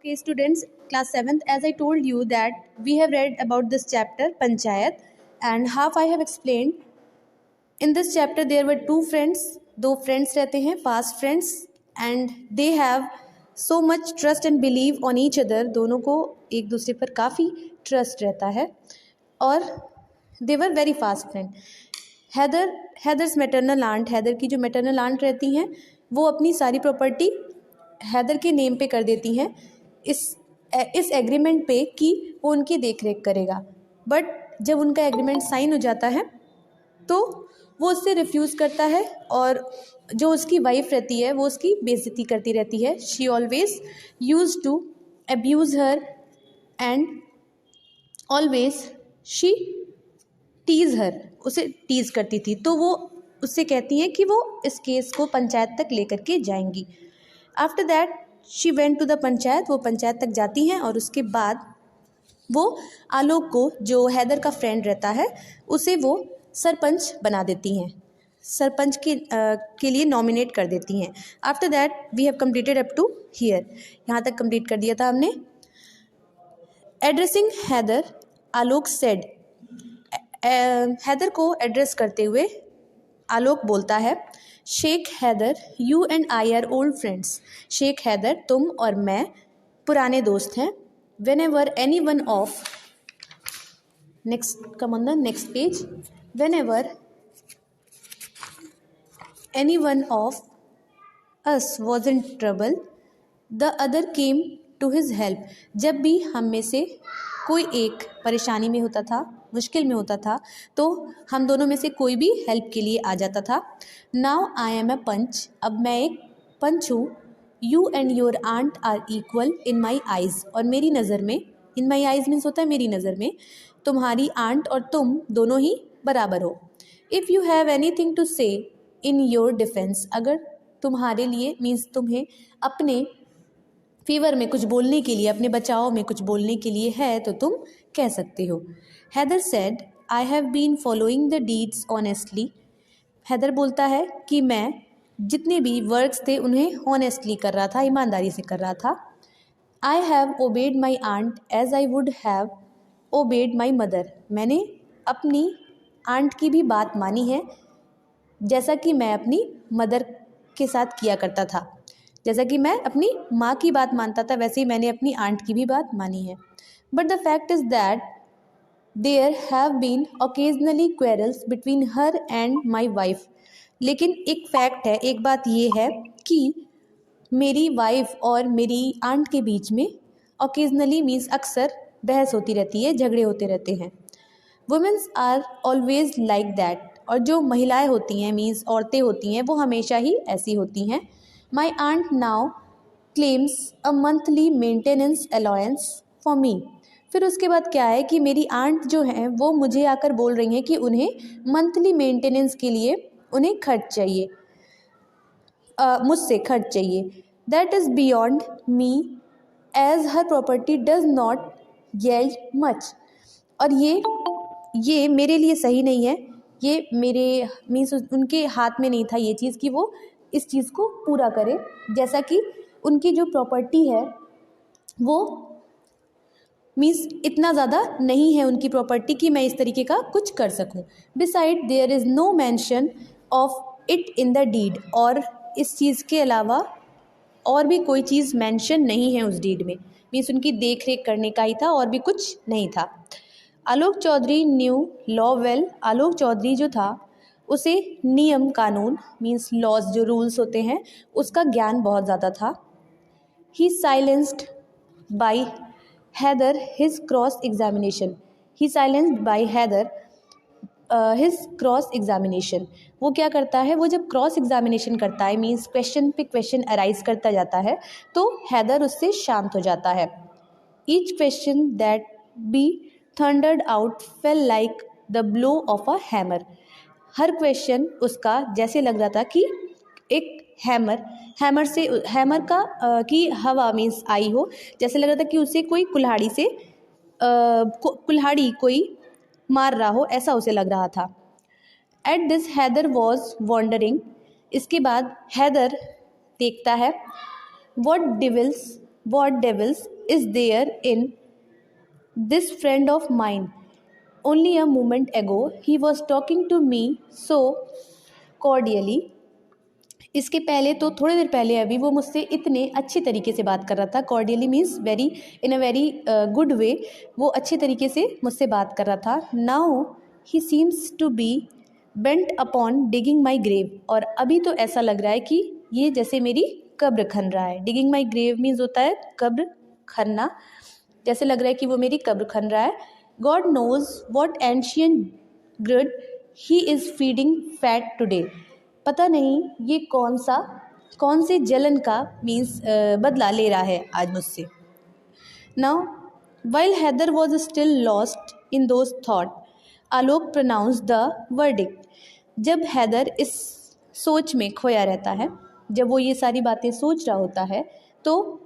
Okay, students, class 7th, as I told you that we have read about this chapter, Panchayat, and half I have explained. In this chapter, there were two friends, दो friends रहते हैं, past friends, and they have so much trust and belief on each other. दोनों को एक दूसरे पर काफ़ी trust रहता है और they were very fast friend. Haider's maternal aunt, Haider की जो मैटरनल आंट रहती हैं वो अपनी सारी प्रॉपर्टी हैदर के नेम पे कर देती हैं इस एग्रीमेंट पे कि वो उनकी देख रेख करेगा। बट जब उनका एग्रीमेंट साइन हो जाता है तो वो उससे रिफ्यूज़ करता है और जो उसकी वाइफ रहती है वो उसकी बेइज्जती करती रहती है। She always use to abuse her and always she tease her, उसे टीज़ करती थी। तो वो उससे कहती हैं कि वो इस केस को पंचायत तक लेकर के जाएंगी। After that she went to the panchayat, वो पंचायत तक जाती हैं और उसके बाद वो आलोक को, जो हैदर का फ्रेंड रहता है, उसे वो सरपंच बना देती हैं, सरपंच के लिए नॉमिनेट कर देती हैं। After that we have completed up to here, यहाँ तक कंप्लीट कर दिया था हमने। एड्रेसिंग हैदर, आलोक सेड, हैदर को एड्रेस करते हुए आलोक बोलता है, Sheikh Haidar, you and I are old friends. Sheikh Haidar, तुम और मैं पुराने दोस्त हैं। Whenever any one of, next come on the next page, whenever any one of us was in trouble the other came to his help. जब भी हम में से कोई एक परेशानी में होता था, मुश्किल में होता था, तो हम दोनों में से कोई भी हेल्प के लिए आ जाता था। नाउ आई एम ए पंच, अब मैं एक पंच हूँ। You and your aunt are equal in my eyes, और मेरी नज़र में, इन माई आइज़ मीन्स होता है मेरी नज़र में, तुम्हारी आंट और तुम दोनों ही बराबर हो। If you have anything to say in your defence, अगर तुम्हारे लिए मीन्स तुम्हें अपने फेवर में कुछ बोलने के लिए, अपने बचाव में कुछ बोलने के लिए है तो तुम कह सकते हो। Haidar said, I have been following the deeds honestly. Haidar बोलता है कि मैं जितने भी वर्क्स थे उन्हें ऑनेस्टली कर रहा था, ईमानदारी से कर रहा था। I have obeyed my aunt as I would have obeyed my mother, मैंने अपनी आंट की भी बात मानी है जैसा कि मैं अपनी मदर के साथ किया करता था। जैसा कि मैं अपनी माँ की बात मानता था वैसे ही मैंने अपनी आंट की भी बात मानी है। But the fact is that there have been occasionally quarrels between her and my wife. लेकिन एक फैक्ट है, एक बात ये है कि मेरी वाइफ और मेरी आंट के बीच में ओकेजनली मीन्स अक्सर बहस होती रहती है, झगड़े होते रहते हैं। Womens are always like that, और जो महिलाएं होती हैं मीन्स औरतें होती हैं वो हमेशा ही ऐसी होती हैं। My aunt now claims a monthly maintenance allowance for me. फिर उसके बाद क्या है कि मेरी आंट जो हैं वो मुझे आकर बोल रही हैं कि उन्हें मंथली मेंटेनेंस के लिए उन्हें खर्च चाहिए, मुझसे खर्च चाहिए। That is beyond me as her property does not yield much, और ये मेरे लिए सही नहीं है, ये मेरे मीन्स उनके हाथ में नहीं था ये चीज़ कि वो इस चीज़ को पूरा करें, जैसा कि उनकी जो प्रॉपर्टी है वो मीन्स इतना ज़्यादा नहीं है उनकी प्रॉपर्टी कि मैं इस तरीके का कुछ कर सकूं। Beside there is no mention of it in the deed, और इस चीज़ के अलावा और भी कोई चीज़ मेंशन नहीं है उस डीड में, मीन्स उनकी देख रेख करने का ही था और भी कुछ नहीं था। आलोक चौधरी न्यू लॉ वेल, आलोक चौधरी जो था उसे नियम कानून मीन्स लॉज, जो रूल्स होते हैं, उसका ज्ञान बहुत ज़्यादा था। He silenced by Haider his cross examination, he silenced by Haider his cross examination. वो क्या करता है, वो जब क्रॉस एग्जामिनेशन करता है मीन्स क्वेश्चन पे क्वेश्चन अराइज करता जाता है तो हैदर उससे शांत हो जाता है। Each question that be thundered out fell like the blow of a hammer. हर क्वेश्चन उसका जैसे लग रहा था कि एक हैमर से, हैमर का की हवा मीन्स आई हो, जैसे लग रहा था कि उसे कोई कुल्हाड़ी से कुल्हाड़ी कोई मार रहा हो, ऐसा उसे लग रहा था। At this Haidar was wondering, इसके बाद हैदर देखता है, what devils is there in this friend of mine? Only a moment ago he was talking to me so cordially. इसके पहले तो थोड़ी देर पहले अभी वो मुझसे इतने अच्छे तरीके से बात कर रहा था. Cordially means very, in a very good way. वो अच्छे तरीके से मुझसे बात कर रहा था. Now he seems to be bent upon digging my grave. और अभी तो ऐसा लग रहा है कि ये जैसे मेरी कब्र खन रहा है. डिगिंग माई ग्रेव मीन्स होता है कब्र खनना. जैसे लग रहा है कि वो मेरी कब्र खन रहा है. God knows what ancient grudge he is feeding fat today. पता नहीं ये कौन से जलन का मीन्स बदला ले रहा है आज मुझसे. Now while Haidar was still lost in those thought, Alok pronounce the verdict. जब हैदर इस सोच में खोया रहता है, जब वो ये सारी बातें सोच रहा होता है, तो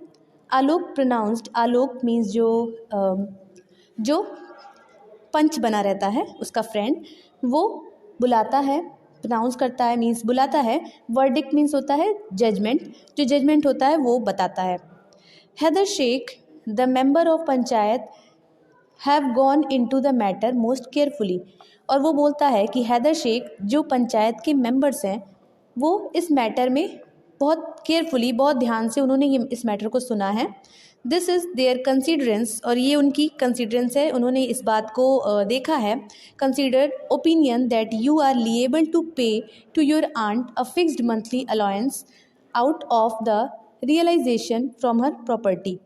आलोक प्रोनाउंस्ड, आलोक मीन्स जो पंच बना रहता है उसका फ्रेंड, वो बुलाता है, प्रोनाउंस करता है मीन्स बुलाता है. वर्डिक्ट मीन्स होता है जजमेंट, जो जजमेंट होता है वो बताता है. Haidar Sheikh the member of panchayat have gone into the matter most carefully. और वो बोलता है कि हैदर शेख जो पंचायत के मेंबर्स हैं वो इस मैटर में बहुत केयरफुली, बहुत ध्यान से उन्होंने ये इस मैटर को सुना है. दिस इज़ देयर कंसिडरेंस, और ये उनकी कंसिडरेंस है, उन्होंने इस बात को देखा है. Consider opinion that you are liable to pay to your aunt a fixed monthly allowance out of the realisation from her property.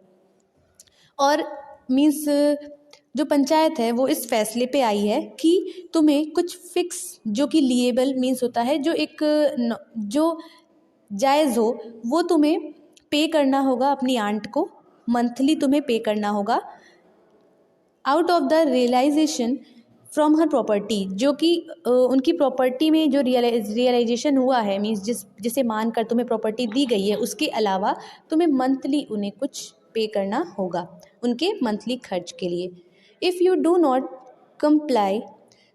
और मीन्स जो पंचायत है वो इस फैसले पे आई है कि तुम्हें कुछ फिक्स, जो कि लिएबल मीन्स होता है जो जायज़ हो, वो तुम्हें पे करना होगा अपनी आंट को. मंथली तुम्हें पे करना होगा out of the realisation from her property, जो कि उनकी प्रॉपर्टी में जो रियलाइजेशन हुआ है, मीन्स जिसे मानकर तुम्हें प्रॉपर्टी दी गई है, उसके अलावा तुम्हें मंथली उन्हें कुछ पे करना होगा उनके मंथली खर्च के लिए. If you do not comply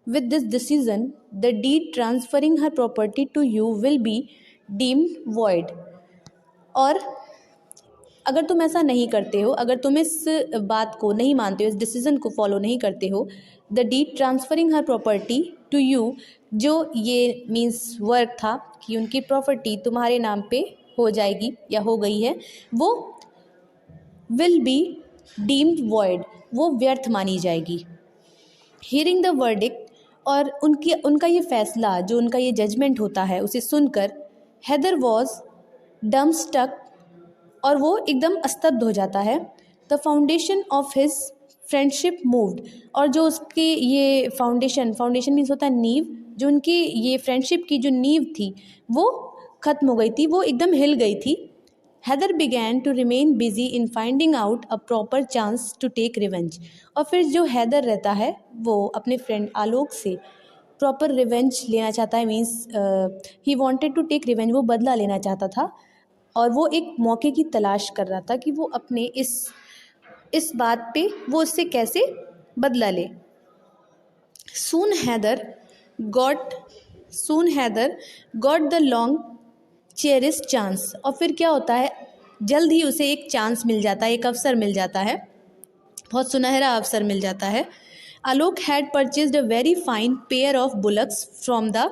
with this decision the deed transferring her property to you will be deemed void. और अगर तुम ऐसा नहीं करते हो, अगर तुम इस बात को नहीं मानते हो, इस डिसीज़न को फॉलो नहीं करते हो, the deed transferring her property to you, जो ये मीन्स वर्क था कि उनकी प्रॉपर्टी तुम्हारे नाम पे हो जाएगी या हो गई है, वो विल बी डीम्ड वॉइड, वो व्यर्थ मानी जाएगी. हियरिंग द वर्डिक्ट, और उनका ये फैसला, जो उनका ये जजमेंट होता है, उसे सुनकर हैदर वॉज डम स्टक, और वो एकदम स्तब्ध हो जाता है. The foundation of his friendship moved, और जो उसके ये फाउंडेशन मीन्स होता है नींव, जो उनकी ये फ्रेंडशिप की जो नींव थी वो ख़त्म हो गई थी, वो एकदम हिल गई थी. Haidar began to remain busy in finding out a proper chance to take revenge. और फिर जो हैदर रहता है वो अपने फ्रेंड आलोक से प्रॉपर रिवेंज लेना चाहता है, means he wanted to take revenge, वो बदला लेना चाहता था. और वो एक मौके की तलाश कर रहा था कि वो अपने इस बात पे वो उससे कैसे बदला ले. Soon Haider got the long cherish chance. और फिर क्या होता है, जल्द ही उसे एक चांस मिल जाता है, एक अवसर मिल जाता है, बहुत सुनहरा अवसर मिल जाता है. Alok had purchased a very fine pair of bullocks from the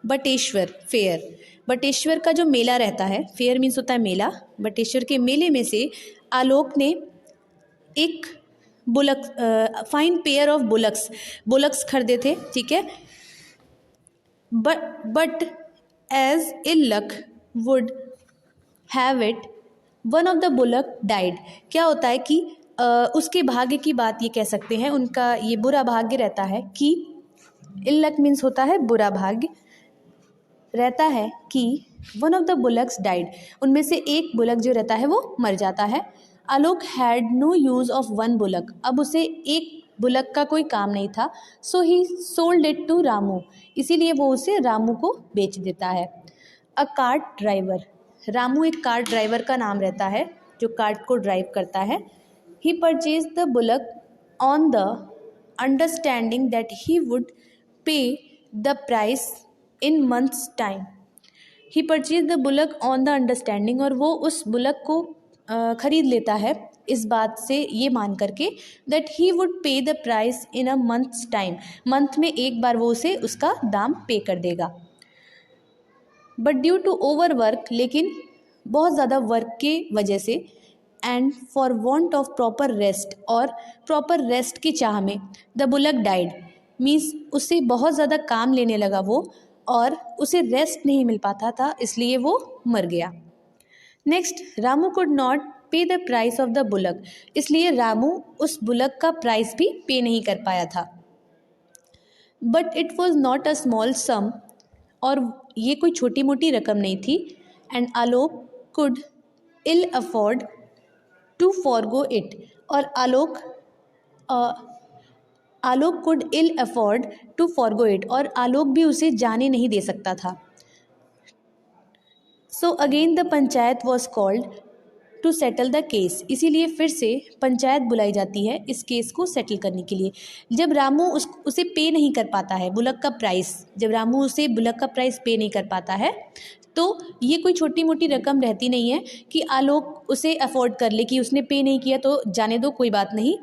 Bateshwar fair. Bateshwar का जो मेला रहता है, फेयर मीन्स होता है मेला, बटेश्वर के मेले में से आलोक ने एक फाइन पेयर ऑफ बुलक्स खरीदे थे, ठीक है. But as ill luck would have it one of the bullock died. क्या होता है कि उसके भाग्य की बात ये कह सकते हैं, उनका ये बुरा भाग्य रहता है कि इल लक मीन्स होता है बुरा भाग्य, रहता है कि one of the bullocks died, उनमें से एक बुलक जो रहता है वो मर जाता है. Alok had no use of one bullock, अब उसे एक बुलक का कोई काम नहीं था. So he sold it to Ramu, इसीलिए वो उसे रामू को बेच देता है. अ कार्ट ड्राइवर, रामू एक कार्ट ड्राइवर का नाम रहता है जो कार्ट को ड्राइव करता है. He purchase the bullock on the understanding that he would pay the price in months time. He purchase the bullock on the understanding, और वो उस बुलक को खरीद लेता है इस बात से ये मान करके that he would pay the price in a months time, month में एक बार वो उसे उसका दाम पे कर देगा। But due to over work, लेकिन बहुत ज़्यादा वर्क के वजह से, and for want of proper rest, और प्रॉपर रेस्ट की चाह में, द बुलक डाइड मीन्स उसे बहुत ज़्यादा काम लेने लगा वो और उसे रेस्ट नहीं मिल पाता था, इसलिए वो मर गया। नेक्स्ट, रामू कुड नॉट पे the price of the bullock, इसलिए रामू उस बुलक का प्राइस भी पे नहीं कर पाया था। But it was not a small sum, और ये कोई छोटी मोटी रकम नहीं थी। And Alok could ill afford to forgo it, और Alok could ill afford to forgo it, और आलोक भी उसे जाने नहीं दे सकता था। So again the panchayat was called to settle the case, इसीलिए फिर से पंचायत बुलाई जाती है इस केस को सेटल करने के लिए। जब रामू उसे पे नहीं कर पाता है बुलक का प्राइस, जब रामू उसे बुलक का प्राइस पे नहीं कर पाता है, तो ये कोई छोटी मोटी रकम रहती नहीं है कि आलोक उसे अफोर्ड कर ले कि उसने पे नहीं किया तो जाने दो, कोई बात नहीं।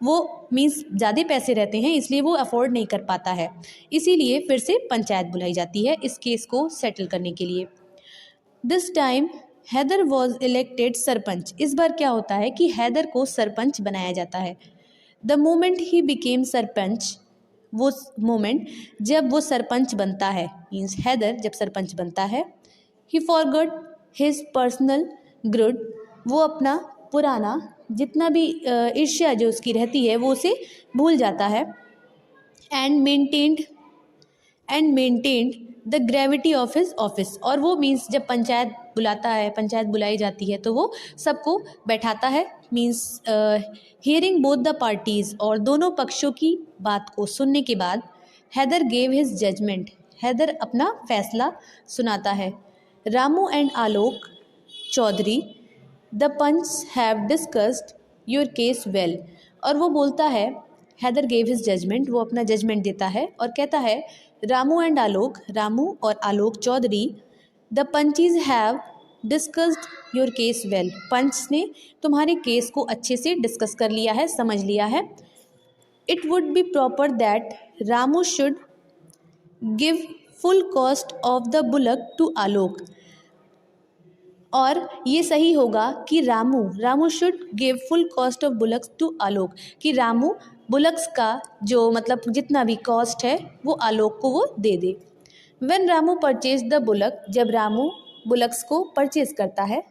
वो मीन्स ज़्यादा पैसे रहते हैं, इसलिए वो अफोर्ड नहीं कर पाता है, इसीलिए फिर से पंचायत बुलाई जाती है इस केस को सेटल करने के लिए। This time Haidar was elected sarpanch, इस बार क्या होता है कि हैदर को सरपंच बनाया जाता है। The moment he became sarpanch, वो मोमेंट जब वो सरपंच बनता है, मीन्स हैदर जब सरपंच बनता है, ही फॉरगॉट हिज पर्सनल ग्रुड, वो अपना पुराना जितना भी ईर्ष्या जो उसकी रहती है वो उसे भूल जाता है। And maintained the gravity of his office, और वो मीन्स जब पंचायत बुलाता है, पंचायत बुलाई जाती है तो वो सबको बैठाता है, means hearing both the parties, और दोनों पक्षों की बात को सुनने के बाद Haidar gave his judgement, Haidar अपना फैसला सुनाता है। Ramu and Alok Chaudhary the panch have discussed your case well, और वो बोलता है, हैदर गेव हिज जजमेंट, वो अपना जजमेंट देता है और कहता है, रामू एंड आलोक, रामू और Alok Chaudhary, the panches have discussed your case well, पंच ने तुम्हारे केस को अच्छे से डिस्कस कर लिया है, समझ लिया है। It would be proper that Ramu should give full cost of the bullock to Alok, और ये सही होगा कि Ramu should give full cost of bullocks to Alok, कि रामू बुलक्स का जो मतलब जितना भी कॉस्ट है वो आलोक को वो दे दे। When Ramu purchase the bullock, जब रामू बुलक्स को परचेज करता है,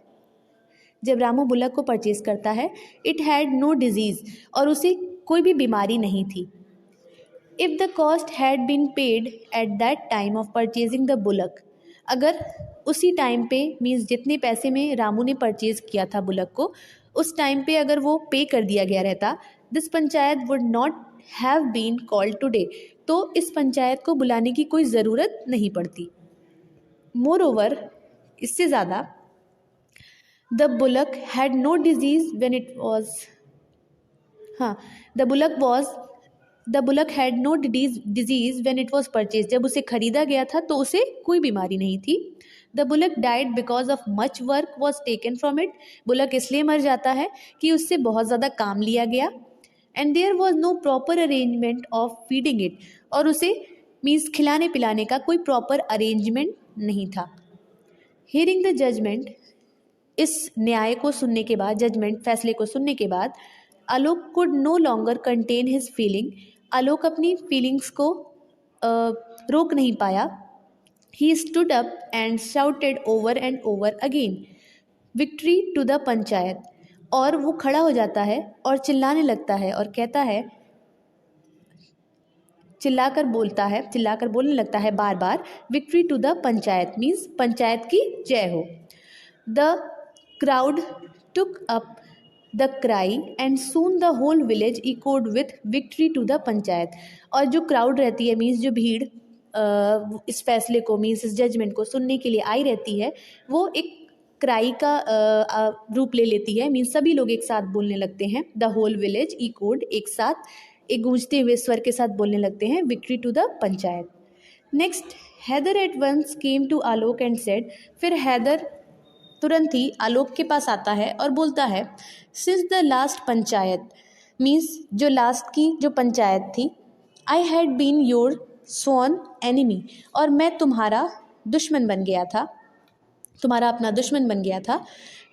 जब रामू बुलक को परचेज करता है, इट हैड नो डिजीज़, और उसे कोई भी बीमारी नहीं थी। If the cost had been paid at that time of purchasing the bullock, अगर उसी टाइम पे मीन्स जितने पैसे में रामू ने परचेज़ किया था बुलक को, उस टाइम पे अगर वो पे कर दिया गया रहता, this panchayat would not have been called today, तो इस पंचायत को बुलाने की कोई ज़रूरत नहीं पड़ती। मोर ओवर, इससे ज़्यादा, the bullock had no disease when it was, हाँ, the bullock had no disease when it was purchase, जब उसे खरीदा गया था तो उसे कोई बीमारी नहीं थी। The bullock died because of much work was taken from it, bullock इसलिए मर जाता है कि उससे बहुत ज़्यादा काम लिया गया। And there was no proper arrangement of feeding it, और उसे मीन्स खिलाने पिलाने का कोई प्रॉपर अरेंजमेंट नहीं था। हियरिंग द जजमेंट, इस न्याय को सुनने के बाद, जजमेंट फैसले को सुनने के बाद, Alok could no longer contain his feeling, Alok अपनी फीलिंग्स को रोक नहीं पाया। He stood up and shouted over and over again, victory to the panchayat, और वो खड़ा हो जाता है और चिल्लाने लगता है और कहता है, चिल्लाकर बोलने लगता है बार बार, victory to the panchayat means panchayat की जय हो। The crowd took up the cry and soon the whole village echoed with victory to the panchayat, और जो क्राउड रहती है मीन्स जो भीड़ इस फैसले को मीन्स इस जजमेंट को सुनने के लिए आई रहती है, वो एक क्राई का रूप ले लेती है, मीन्स सभी लोग एक साथ बोलने लगते हैं। द होल विलेज इकोड, एक साथ एक गूंजते हुए स्वर के साथ बोलने लगते हैं, victory to the panchayat. Next, Haidar at once came to Alok and said, फिर हैदर तुरंत ही आलोक के पास आता है और बोलता है, since the last panchayat, means जो लास्ट की जो पंचायत थी, I had been your sworn enemy, और मैं तुम्हारा दुश्मन बन गया था, तुम्हारा अपना दुश्मन बन गया था।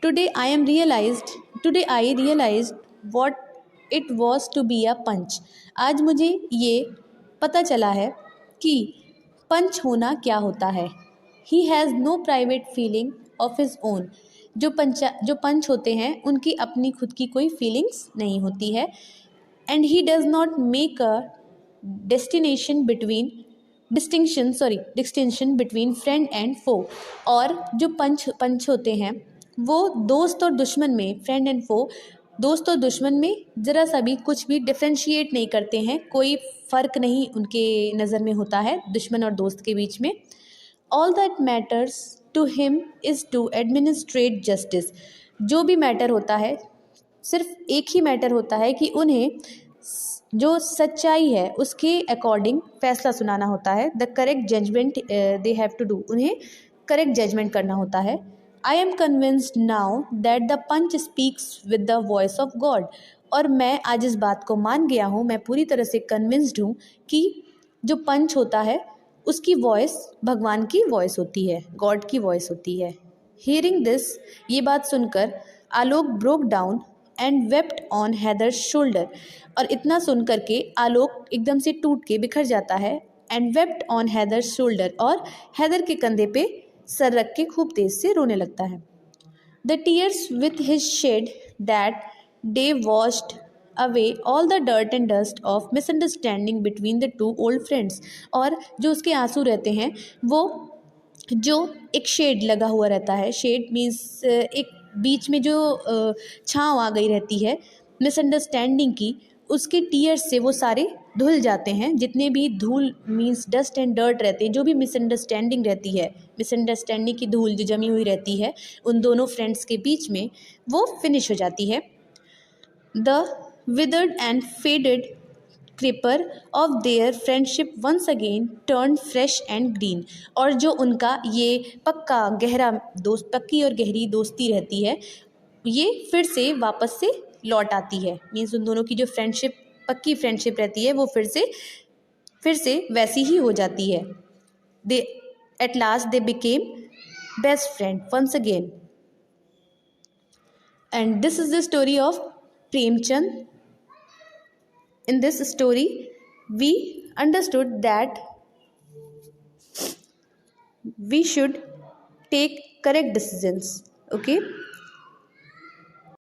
Today I realised what it was to be a panch, आज मुझे ये पता चला है कि पंच होना क्या होता है। He has no private feeling of his own, जो पंच होते हैं उनकी अपनी खुद की कोई फीलिंग्स नहीं होती है। And he does not make a distinction between friend and foe, और जो पंच होते हैं वो दोस्त और दुश्मन में, फ्रेंड एंड फो, दोस्त और दुश्मन में ज़रा सा भी कुछ भी डिफ्रेंशिएट नहीं करते हैं, कोई फ़र्क नहीं उनके नज़र में होता है दुश्मन और दोस्त के बीच में। All that matters to him is to administrate justice, जो भी मैटर होता है सिर्फ एक ही मैटर होता है कि उन्हें जो सच्चाई है उसके अकॉर्डिंग फैसला सुनाना होता है। The correct judgement they have to do, उन्हें करेक्ट जजमेंट करना होता है। I am convinced now that the panch speaks with the voice of God, और मैं आज इस बात को मान गया हूँ, मैं पूरी तरह से कन्विंस्ड हूँ कि जो पंच होता है उसकी वॉइस भगवान की वॉइस होती है, गॉड की वॉइस होती है। हियरिंग दिस, ये बात सुनकर Alok broke down and wept on Haider's shoulder, और इतना सुन करके आलोक एकदम से टूट के बिखर जाता है। And wept on Haider's shoulder, और हैदर के कंधे पे सर रख के खूब तेज से रोने लगता है। The tears with his shed that day washed away all the dirt and dust of misunderstanding between the two old friends, और जो उसके आंसू रहते हैं वो जो एक शेड लगा हुआ रहता है, शेड मीन्स एक बीच में जो छाँव आ गई रहती है मिसअंडरस्टैंडिंग की, उसके टीयर्स से वो सारे धुल जाते हैं, जितने भी धूल मीन्स डस्ट एंड डर्ट रहते हैं, जो भी मिसअंडरस्टैंडिंग रहती है, मिसअंडरस्टैंडिंग की धूल जो जमी हुई रहती है उन दोनों फ्रेंड्स के बीच में, वो फिनिश हो जाती है। The withered and faded creeper of their friendship once again turn fresh and green, और जो उनका ये पक्की और गहरी दोस्ती रहती है, ये फिर से वापस से लौट आती है। मीन्स उन दोनों की जो पक्की फ्रेंडशिप रहती है वो फिर से वैसी ही हो जाती है। They at last they became best friend once again. And this is the story of Premchand. In this story, we understood that we should take correct decisions. Okay.